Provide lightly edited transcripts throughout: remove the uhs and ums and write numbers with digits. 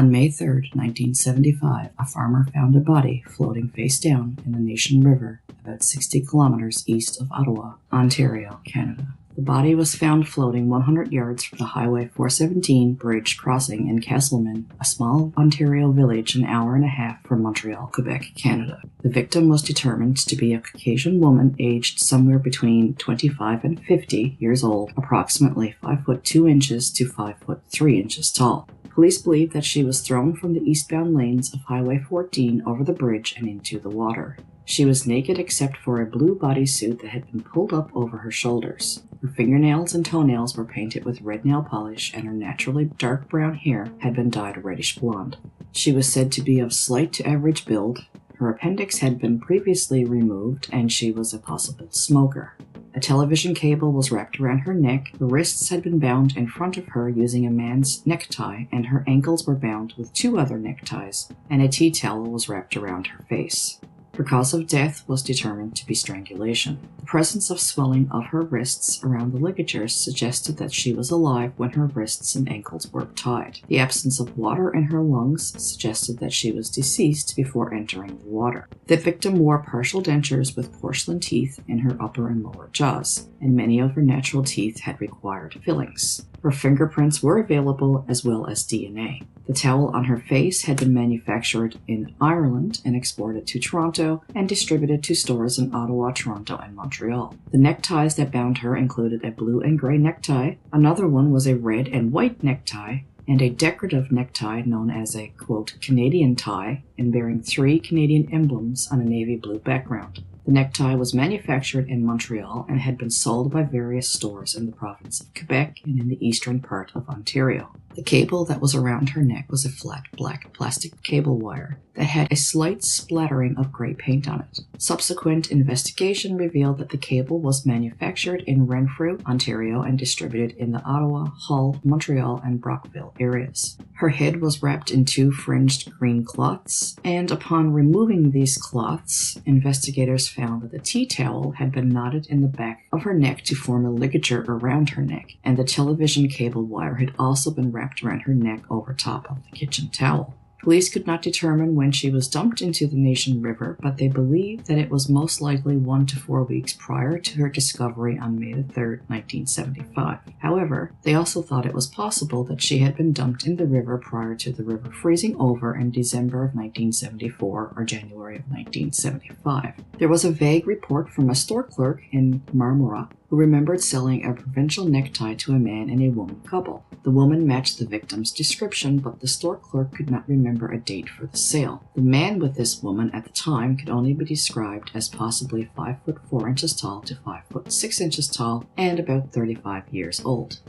On May 3, 1975, a farmer found a body floating face down in the Nation River about 60 kilometers east of Ottawa, Ontario, Canada. The body was found floating 100 yards from the Highway 417 bridge crossing in Castleman, a small Ontario village an hour and a half from Montreal, Quebec, Canada. The victim was determined to be a Caucasian woman aged somewhere between 25 and 50 years old, approximately 5 foot 2 inches to 5 foot 3 inches tall. Police believe that she was thrown from the eastbound lanes of Highway 14 over the bridge and into the water. She was naked except for a blue bodysuit that had been pulled up over her shoulders. Her fingernails and toenails were painted with red nail polish, and her naturally dark brown hair had been dyed a reddish blonde. She was said to be of slight to average build. Her appendix had been previously removed, and she was a possible smoker. A television cable was wrapped around her neck, her wrists had been bound in front of her using a man's necktie, and her ankles were bound with 2 other neckties, and a tea towel was wrapped around her face. Her cause of death was determined to be strangulation. The presence of swelling of her wrists around the ligatures suggested that she was alive when her wrists and ankles were tied. The absence of water in her lungs suggested that she was deceased before entering the water. The victim wore partial dentures with porcelain teeth in her upper and lower jaws, and many of her natural teeth had required fillings. Her fingerprints were available as well as DNA. The towel on her face had been manufactured in Ireland and exported to Toronto and distributed to stores in Ottawa, Toronto, and Montreal. The neckties that bound her included a blue and gray necktie, another one was a red and white necktie, and a decorative necktie known as a, quote, Canadian tie, and bearing 3 Canadian emblems on a navy blue background. The necktie was manufactured in Montreal and had been sold by various stores in the province of Quebec and in the eastern part of Ontario. The cable that was around her neck was a flat black plastic cable wire that had a slight splattering of gray paint on it. Subsequent investigation revealed that the cable was manufactured in Renfrew, Ontario, and distributed in the Ottawa, Hull, Montreal, and Brockville areas. Her head was wrapped in 2 fringed green cloths, and upon removing these cloths, investigators found that the tea towel had been knotted in the back of her neck to form a ligature around her neck, and the television cable wire had also been wrapped around her neck over top of the kitchen towel. Police could not determine when she was dumped into the Nation River, but they believed that it was most likely 1 to 4 weeks prior to her discovery on May 3, 1975. However, they also thought it was possible that she had been dumped in the river prior to the river freezing over in December of 1974 or January of 1975. There was a vague report from a store clerk in Marmora who remembered selling a provincial necktie to a man and a woman couple. The woman matched the victim's description, but the store clerk could not remember a date for the sale. The man with this woman at the time could only be described as possibly 5 foot 4 inches tall to 5 foot 6 inches tall and about 35 years old.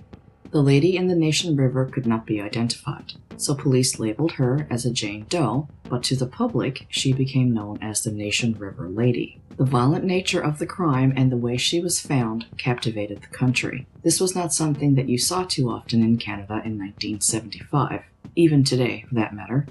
The lady in the Nation River could not be identified, so police labeled her as a Jane Doe, but to the public, she became known as the Nation River Lady. The violent nature of the crime and the way she was found captivated the country. This was not something that you saw too often in Canada in 1975, even today for that matter.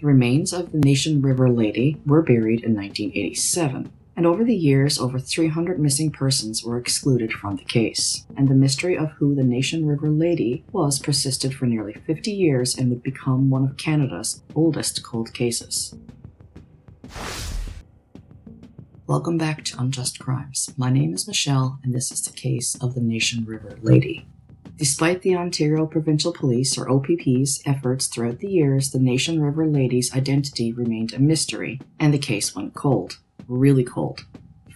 The remains of the Nation River Lady were buried in 1987. And over the years, over 300 missing persons were excluded from the case, and the mystery of who the Nation River Lady was persisted for nearly 50 years and would become one of Canada's oldest cold cases. Welcome back to Unjust Crimes. My name is Michelle, and this is the case of the Nation River Lady. Despite the Ontario Provincial Police, or OPP's, efforts throughout the years, the Nation River Lady's identity remained a mystery, and the case went cold. Really cold.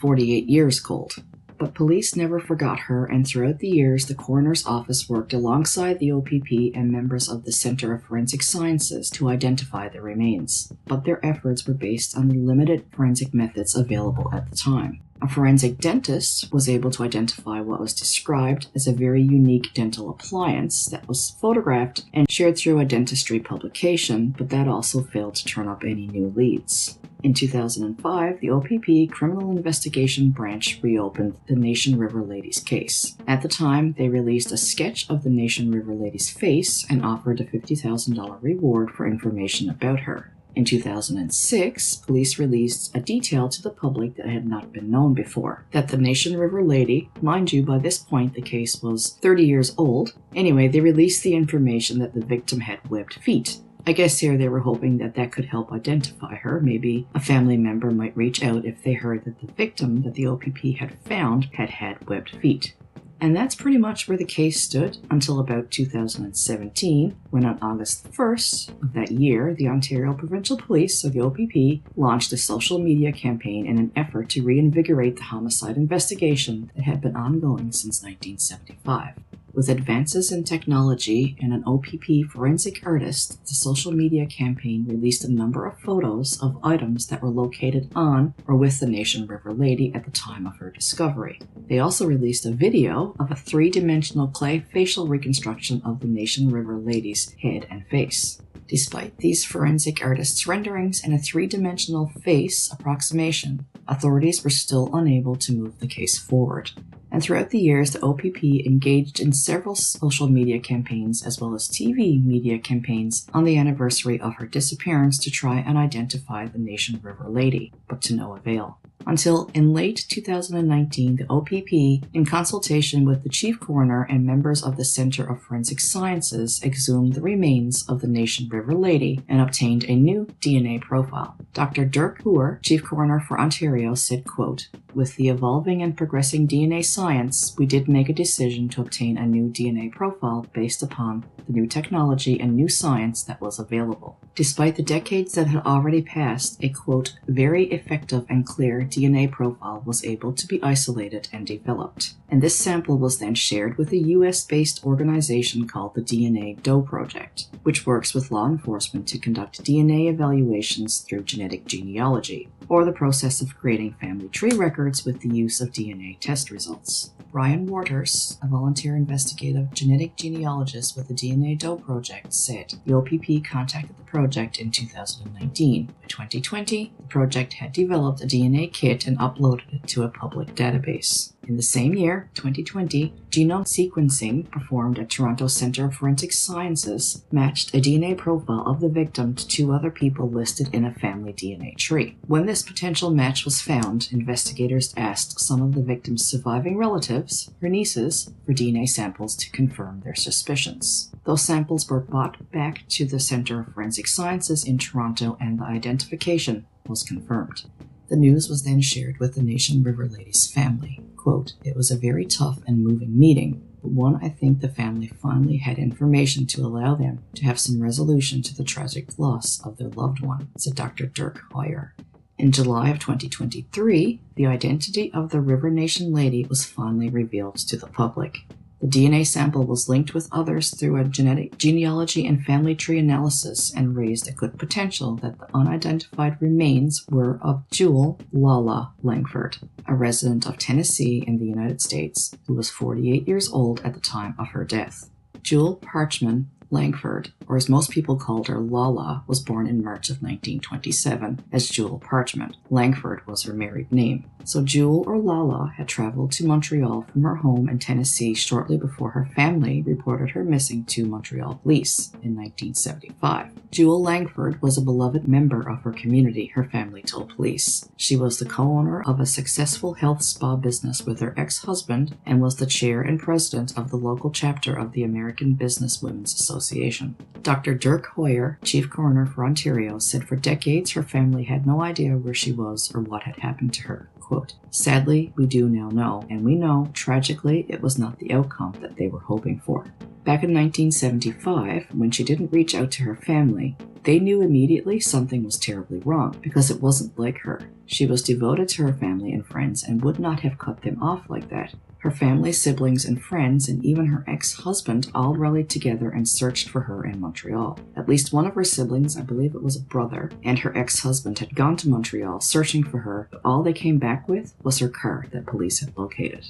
48 years cold. But police never forgot her, and throughout the years, the coroner's office worked alongside the OPP and members of the Centre of Forensic Sciences to identify the remains. But their efforts were based on the limited forensic methods available at the time. A forensic dentist was able to identify what was described as a very unique dental appliance that was photographed and shared through a dentistry publication, but that also failed to turn up any new leads. In 2005, the OPP Criminal Investigation Branch reopened the Nation River Lady's case. At the time, they released a sketch of the Nation River Lady's face and offered a $50,000 reward for information about her. In 2006, police released a detail to the public that had not been known before, that the Nation River Lady, mind you, by this point the case was 30 years old. Anyway, they released the information that the victim had webbed feet. I guess here they were hoping that that could help identify her. Maybe a family member might reach out if they heard that the victim that the OPP had found had webbed feet. And that's pretty much where the case stood until about 2017, when on August 1st of that year, the Ontario Provincial Police, or the OPP, launched a social media campaign in an effort to reinvigorate the homicide investigation that had been ongoing since 1975. With advances in technology and an OPP forensic artist, the social media campaign released a number of photos of items that were located on or with the Nation River lady at the time of her discovery. They also released a video of a three-dimensional clay facial reconstruction of the Nation River lady's head and face. Despite these forensic artists' renderings and a three-dimensional face approximation, authorities were still unable to move the case forward. And throughout the years, the OPP engaged in several social media campaigns as well as TV media campaigns on the anniversary of her disappearance to try and identify the Nation River lady, but to no avail. Until in late 2019, the OPP, in consultation with the Chief Coroner and members of the Centre of Forensic Sciences, exhumed the remains of the Nation River lady and obtained a new DNA profile. Dr. Dirk Hoer, Chief Coroner for Ontario, said, quote, "With the evolving and progressing DNA science, we did make a decision to obtain a new DNA profile based upon the new technology and new science that was available. Despite the decades that had already passed, a, quote, very effective and clear DNA profile was able to be isolated and developed. And this sample was then shared with a US-based organization called the DNA DOE Project, which works with law enforcement to conduct DNA evaluations through genetic genealogy, or the process of creating family tree records with the use of DNA test results. Brian Waters, a volunteer investigative genetic genealogist with the DNA DOE Project, said the OPP contacted the project in 2019. By 2020, the project had developed a DNA kit and uploaded it to a public database. In the same year, 2020, genome sequencing performed at Toronto Centre of Forensic Sciences matched a DNA profile of the victim to two other people listed in a family DNA tree. When this potential match was found, investigators asked some of the victim's surviving relatives, her nieces, for DNA samples to confirm their suspicions. Those samples were brought back to the Centre of Forensic Sciences in Toronto and the identification was confirmed. The news was then shared with the Nation River lady's family. Quote, "It was a very tough and moving meeting, but one I think the family finally had information to allow them to have some resolution to the tragic loss of their loved one," said Dr. Dirk Hoer. In July of 2023, the identity of the River Nation lady was finally revealed to the public. The DNA sample was linked with others through a genetic genealogy and family tree analysis and raised a good potential that the unidentified remains were of Jewel Lala Langford, a resident of Tennessee in the United States who was 48 years old at the time of her death. Jewel Parchman Langford, or as most people called her, Lala, was born in March of 1927 as Jewel Parchment. Langford was her married name. So Jewel, or Lala, had traveled to Montreal from her home in Tennessee shortly before her family reported her missing to Montreal police in 1975. Jewel Langford was a beloved member of her community, her family told police. She was the co-owner of a successful health spa business with her ex-husband and was the chair and president of the local chapter of the American Business Women's Association. Dr. Dirk Hoer, Chief Coroner for Ontario, said for decades her family had no idea where she was or what had happened to her. Quote, "Sadly, we do now know, and we know, tragically, it was not the outcome that they were hoping for." Back in 1975, when she didn't reach out to her family, they knew immediately something was terribly wrong because it wasn't like her. She was devoted to her family and friends and would not have cut them off like that. Her family, siblings, and friends, and even her ex-husband all rallied together and searched for her in Montreal. At least one of her siblings, I believe it was a brother, and her ex-husband had gone to Montreal searching for her, but all they came back with was her car that police had located.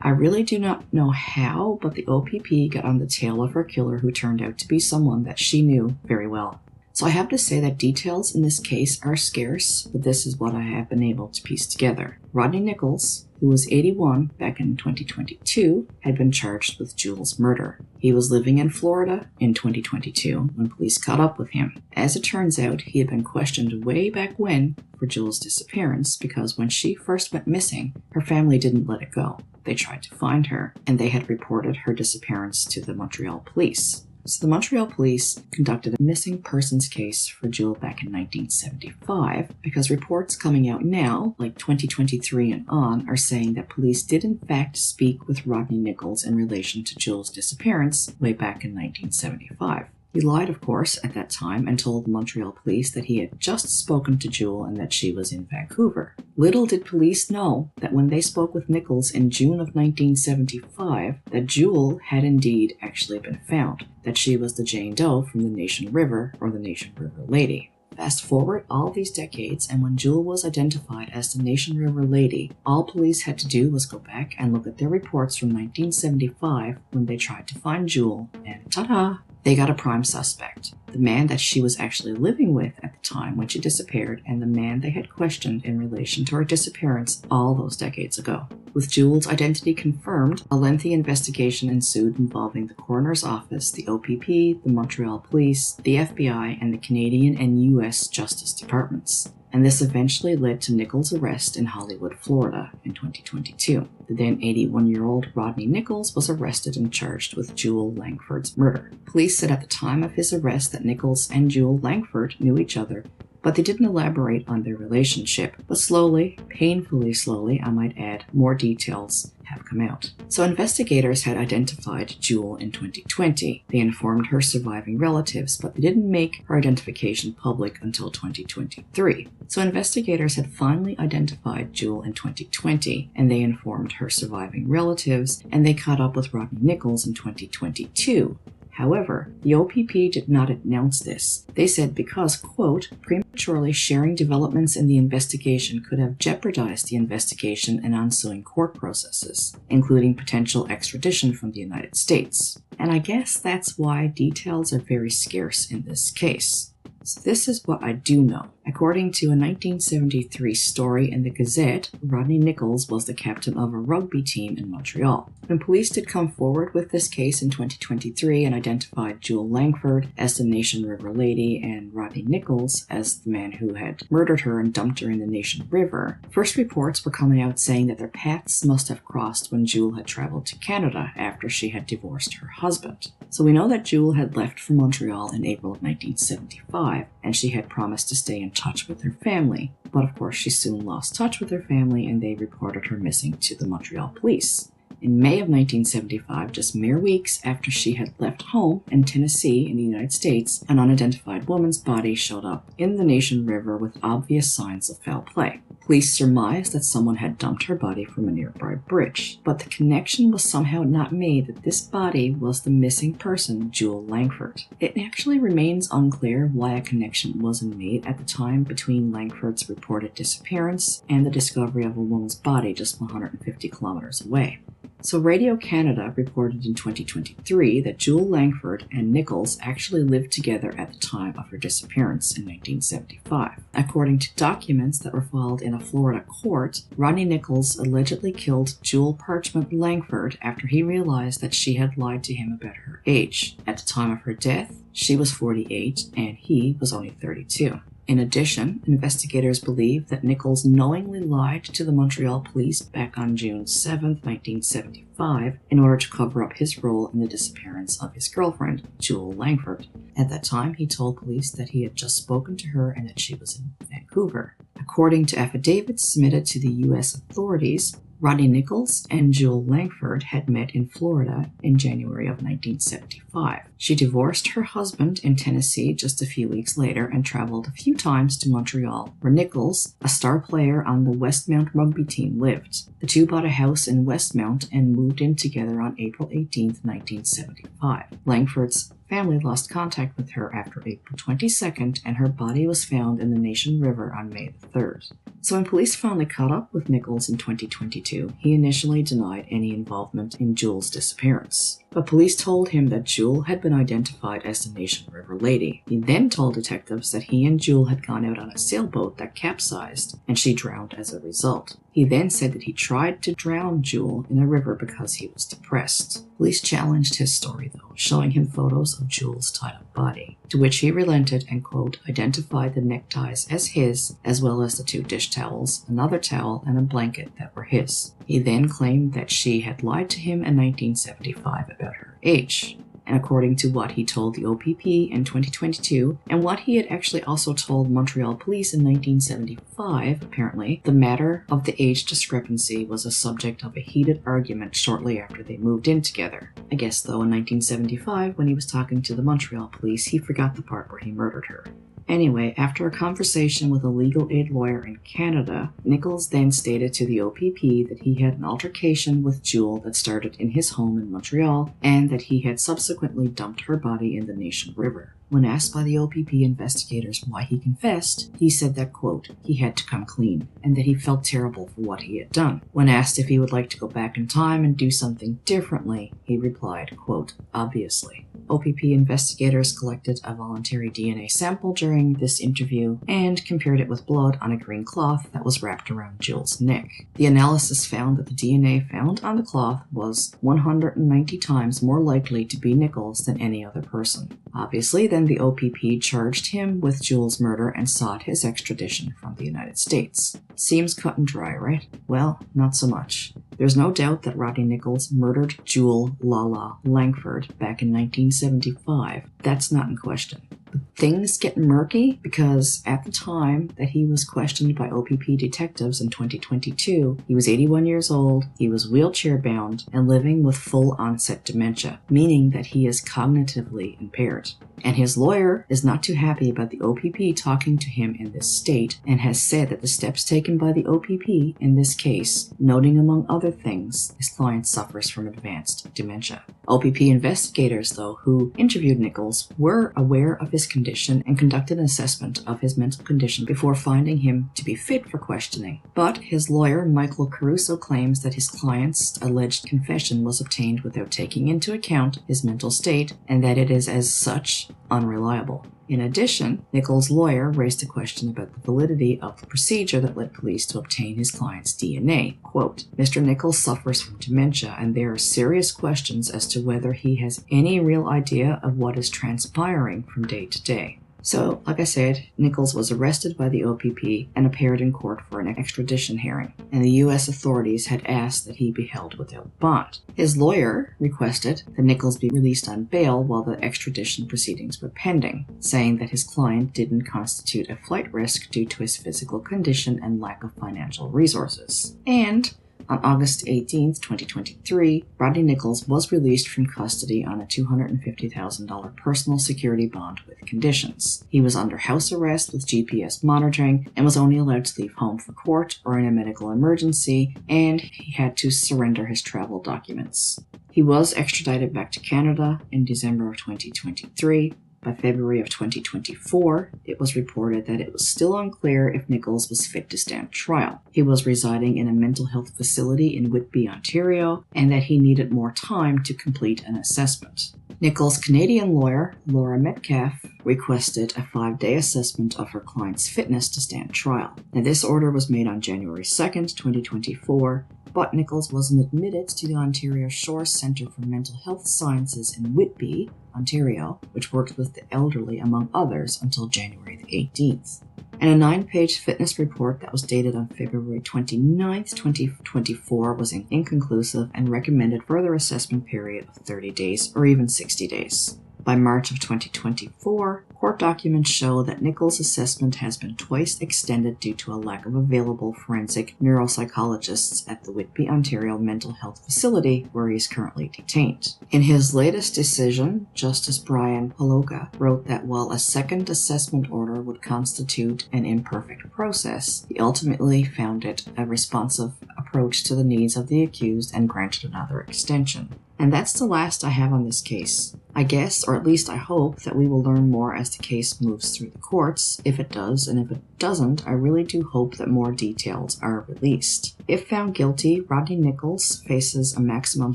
I really do not know how, but the OPP got on the tail of her killer, who turned out to be someone that she knew very well. So I have to say that details in this case are scarce, but this is what I have been able to piece together. Rodney Nichols, who was 81 back in 2022, had been charged with Jewel's murder. He was living in Florida in 2022 when police caught up with him. As it turns out, he had been questioned way back when for Jewel's disappearance because when she first went missing, her family didn't let it go. They tried to find her, and they had reported her disappearance to the Montreal police. So the Montreal police conducted a missing persons case for Jewel back in 1975 because reports coming out now, like 2023 and on, are saying that police did in fact speak with Rodney Nichols in relation to Jewel's disappearance way back in 1975. He lied, of course, at that time and told the Montreal police that he had just spoken to Jewel and that she was in Vancouver. Little did police know that when they spoke with Nichols in June of 1975, that Jewel had indeed actually been found, that she was the Jane Doe from the Nation River, or the Nation River Lady. Fast forward all these decades, and when Jewel was identified as the Nation River Lady, all police had to do was go back and look at their reports from 1975 when they tried to find Jewel, and ta-da! They got a prime suspect, the man that she was actually living with at the time when she disappeared, and the man they had questioned in relation to her disappearance all those decades ago. With Jewel's identity confirmed, a lengthy investigation ensued involving the coroner's office, the OPP, the Montreal police, the FBI, and the Canadian and U.S. Justice Departments. And this eventually led to Nichols' arrest in Hollywood, Florida in 2022. The then 81-year-old Rodney Nichols was arrested and charged with Jewel Langford's murder. Police said at the time of his arrest that Nichols and Jewel Langford knew each other, but they didn't elaborate on their relationship. But slowly, painfully slowly, I might add, more details have come out. So investigators had identified Jewel in 2020. They informed her surviving relatives, but they didn't make her identification public until 2023. So investigators had finally identified Jewel in 2020, and they informed her surviving relatives, and they caught up with Rodney Nichols in 2022. However, the OPP did not announce this. They said because, quote, prematurely sharing developments in the investigation could have jeopardized the investigation and ensuing court processes, including potential extradition from the United States. And I guess that's why details are very scarce in this case. So this is what I do know. According to a 1973 story in the Gazette, Rodney Nichols was the captain of a rugby team in Montreal. When police did come forward with this case in 2023 and identified Jewel Langford as the Nation River Lady and Rodney Nichols as the man who had murdered her and dumped her in the Nation River, first reports were coming out saying that their paths must have crossed when Jewel had traveled to Canada after she had divorced her husband. So we know that Jewel had left for Montreal in April of 1975, and she had promised to stay in touch with her family. But of course, she soon lost touch with her family, and they reported her missing to the Montreal police. In May of 1975, just mere weeks after she had left home in Tennessee in the United States, an unidentified woman's body showed up in the Nation River with obvious signs of foul play. Police surmised that someone had dumped her body from a nearby bridge, but the connection was somehow not made that this body was the missing person, Jewel Langford. It actually remains unclear why a connection wasn't made at the time between Langford's reported disappearance and the discovery of a woman's body just 150 kilometers away. So Radio-Canada reported in 2023 that Jewel Langford and Nichols actually lived together at the time of her disappearance in 1975. According to documents that were filed in a Florida court, Rodney Nichols allegedly killed Jewel Parchment Langford after he realized that she had lied to him about her age. At the time of her death, she was 48 and he was only 32. In addition, investigators believe that Nichols knowingly lied to the Montreal police back on June 7, 1975, in order to cover up his role in the disappearance of his girlfriend, Jewel Langford. At that time, he told police that he had just spoken to her and that she was in Vancouver. According to affidavits submitted to the U.S. authorities, Rodney Nichols and Jewel Langford had met in Florida in January of 1975. She divorced her husband in Tennessee just a few weeks later and traveled a few times to Montreal, where Nichols, a star player on the Westmount rugby team, lived. The two bought a house in Westmount and moved in together on April 18, 1975. Langford's family lost contact with her after April 22nd, and her body was found in the Nation River on May 3rd. So when police finally caught up with Nichols in 2022, he initially denied any involvement in Jewel's disappearance. But police told him that Jewel had been identified as the Nation River Lady. He then told detectives that he and Jewel had gone out on a sailboat that capsized, and she drowned as a result. He then said that he tried to drown Jewel in a river because he was depressed. Police challenged his story, though, showing him photos of Jewel's tied-up body, to which he relented and, quote, identified the neckties as his, as well as the two dish towels, another towel, and a blanket that were his. He then claimed that she had lied to him in 1975 about her age. And according to what he told the OPP in 2022, and what he had actually also told Montreal police in 1975, apparently, the matter of the age discrepancy was a subject of a heated argument shortly after they moved in together. I guess, though, in 1975, when he was talking to the Montreal police, he forgot the part where he murdered her. Anyway, after a conversation with a legal aid lawyer in Canada, Nichols then stated to the OPP that he had an altercation with Jewel that started in his home in Montreal, and that he had subsequently dumped her body in the Nation River. When asked by the OPP investigators why he confessed, he said that, quote, he had to come clean, and that he felt terrible for what he had done. When asked if he would like to go back in time and do something differently, he replied, quote, obviously. OPP investigators collected a voluntary DNA sample during this interview and compared it with blood on a green cloth that was wrapped around Jewel's neck. The analysis found that the DNA found on the cloth was 190 times more likely to be Nichols than any other person. Obviously, then the OPP charged him with Jewel's murder and sought his extradition from the United States. Seems cut and dry, right? Well, not so much. There's no doubt that Rodney Nichols murdered Jewel Lala Langford back in 1975. That's not in question. But things get murky because at the time that he was questioned by OPP detectives in 2022, he was 81 years old, he was wheelchair-bound, and living with full-onset dementia, meaning that he is cognitively impaired. And his lawyer is not too happy about the OPP talking to him in this state, and has said that the steps taken by the OPP in this case, noting among other things, his client suffers from advanced dementia. OPP investigators, though, who interviewed Nichols, were aware of his condition and conducted an assessment of his mental condition before finding him to be fit for questioning. But his lawyer, Michael Caruso, claims that his client's alleged confession was obtained without taking into account his mental state, and that it is as such unreliable. In addition, Nichols' lawyer raised a question about the validity of the procedure that led police to obtain his client's DNA. Quote, Mr. Nichols suffers from dementia, and there are serious questions as to whether he has any real idea of what is transpiring from day to day. So, like I said, Nichols was arrested by the OPP and appeared in court for an extradition hearing, and the U.S. authorities had asked that he be held without bond. His lawyer requested that Nichols be released on bail while the extradition proceedings were pending, saying that his client didn't constitute a flight risk due to his physical condition and lack of financial resources. And on August 18, 2023, Rodney Nichols was released from custody on a $250,000 personal security bond with conditions. He was under house arrest with GPS monitoring and was only allowed to leave home for court or in a medical emergency, and he had to surrender his travel documents. He was extradited back to Canada in December of 2023. By February of 2024, it was reported that it was still unclear if Nichols was fit to stand trial. He was residing in a mental health facility in Whitby, Ontario, and that he needed more time to complete an assessment. Nichols' Canadian lawyer, Laura Metcalf, requested a 5-day assessment of her client's fitness to stand trial. Now, this order was made on January 2nd, 2024, but Nichols wasn't admitted to the Ontario Shores Centre for Mental Health Sciences in Whitby, Ontario, which works with the elderly, among others, until January the 18th. And a 9-page fitness report that was dated on February 29th, 2024 was inconclusive and recommended further assessment period of 30 days or even 60 days. By March of 2024, court documents show that Nichols' assessment has been twice extended due to a lack of available forensic neuropsychologists at the Whitby, Ontario mental health facility where he is currently detained. In his latest decision, Justice Brian Holoka wrote that while a second assessment order would constitute an imperfect process, he ultimately found it a responsive approach to the needs of the accused and granted another extension. And that's the last I have on this case. I guess, or at least I hope, that we will learn more as the case moves through the courts, if it does, and if it doesn't, I really do hope that more details are released. If found guilty, Rodney Nichols faces a maximum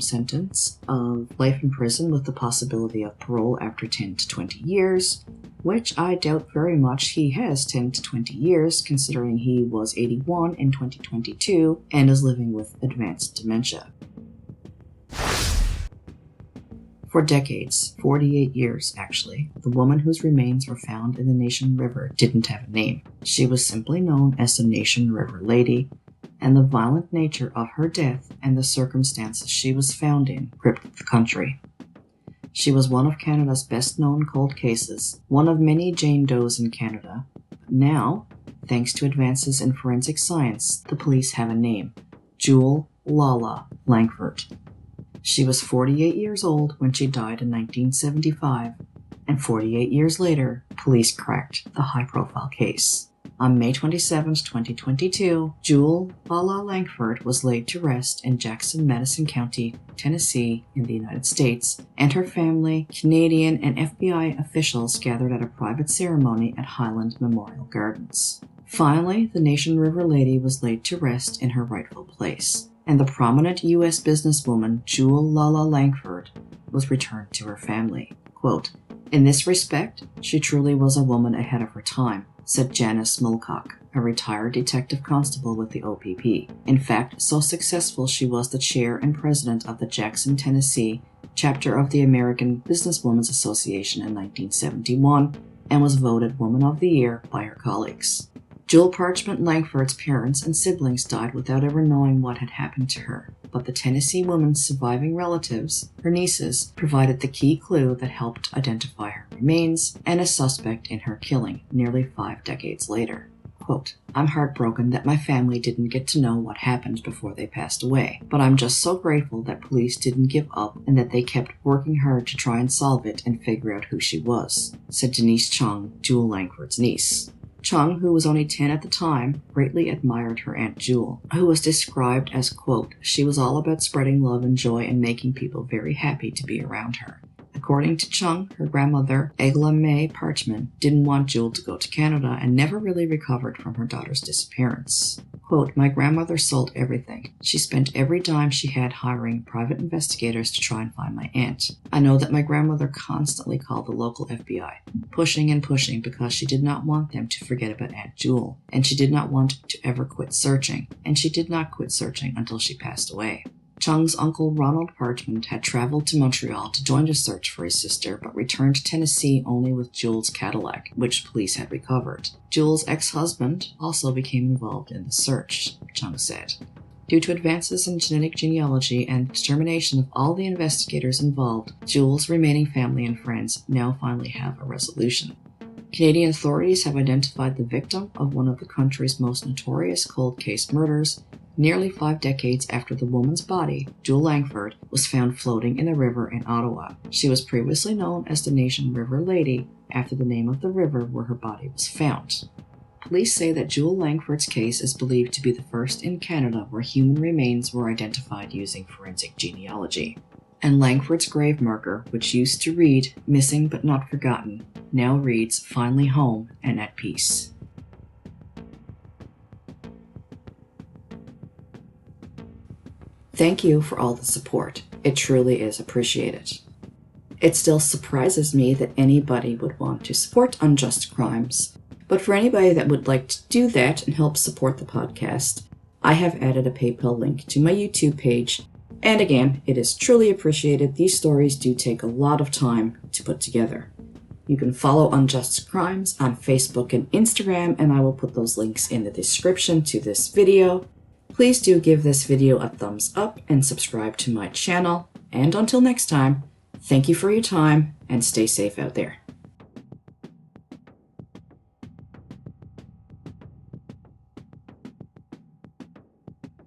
sentence of life in prison with the possibility of parole after 10 to 20 years, which I doubt very much he has 10 to 20 years, considering he was 81 in 2022 and is living with advanced dementia. For decades, 48 years actually, the woman whose remains were found in the Nation River didn't have a name. She was simply known as the Nation River Lady, and the violent nature of her death and the circumstances she was found in gripped the country. She was one of Canada's best-known cold cases, one of many Jane Does in Canada. But now, thanks to advances in forensic science, the police have a name: Jewel Lala Langford. She was 48 years old when she died in 1975, and 48 years later, police cracked the high-profile case. On May 27, 2022, Jewel Lala Langford was laid to rest in Jackson, Madison County, Tennessee, in the United States, and her family, Canadian, and FBI officials gathered at a private ceremony at Highland Memorial Gardens. Finally, the Nation River lady was laid to rest in her rightful place, and the prominent U.S. businesswoman Jewel Lala Langford was returned to her family. Quote, "In this respect, she truly was a woman ahead of her time," said Janice Mulcock, a retired detective constable with the OPP. In fact, so successful she was the chair and president of the Jackson, Tennessee chapter of the American Businesswomen's Association in 1971 and was voted Woman of the Year by her colleagues. Jewel Parchment Langford's parents and siblings died without ever knowing what had happened to her, but the Tennessee woman's surviving relatives, her nieces, provided the key clue that helped identify her remains and a suspect in her killing nearly 5 decades later. Quote, "I'm heartbroken that my family didn't get to know what happened before they passed away, but I'm just so grateful that police didn't give up and that they kept working hard to try and solve it and figure out who she was," said Denise Chung, Jewel Langford's niece. Chung, who was only 10 at the time, greatly admired her Aunt Jewel, who was described as, quote, "She was all about spreading love and joy and making people very happy to be around her." According to Chung, her grandmother, Agla May Parchment, didn't want Jewel to go to Canada and never really recovered from her daughter's disappearance. Quote, "My grandmother sold everything. She spent every dime she had hiring private investigators to try and find my aunt. I know that my grandmother constantly called the local FBI, pushing and pushing because she did not want them to forget about Aunt Jewel, and she did not want to ever quit searching, and she did not quit searching until she passed away." Chung's uncle Ronald Parchment had traveled to Montreal to join the search for his sister, but returned to Tennessee only with Jewel's Cadillac, which police had recovered. Jewel's ex-husband also became involved in the search, Chung said. Due to advances in genetic genealogy and the determination of all the investigators involved, Jewel's remaining family and friends now finally have a resolution. Canadian authorities have identified the victim of one of the country's most notorious cold case murders, nearly 5 decades after the woman's body, Jewel Langford, was found floating in a river in Ottawa. She was previously known as the Nation River Lady, after the name of the river where her body was found. Police say that Jewel Langford's case is believed to be the first in Canada where human remains were identified using forensic genealogy. And Langford's grave marker, which used to read, "Missing but not forgotten," now reads, "Finally home and at peace." Thank you for all the support. It truly is appreciated. It still surprises me that anybody would want to support unjust crimes, but for anybody that would like to do that and help support the podcast, I have added a PayPal link to my YouTube page, and again, it is truly appreciated. These stories do take a lot of time to put together. You can follow Unjust Crimes on Facebook and Instagram, and I will put those links in the description to this video. Please do give this video a thumbs up and subscribe to my channel. And until next time, thank you for your time and stay safe out there.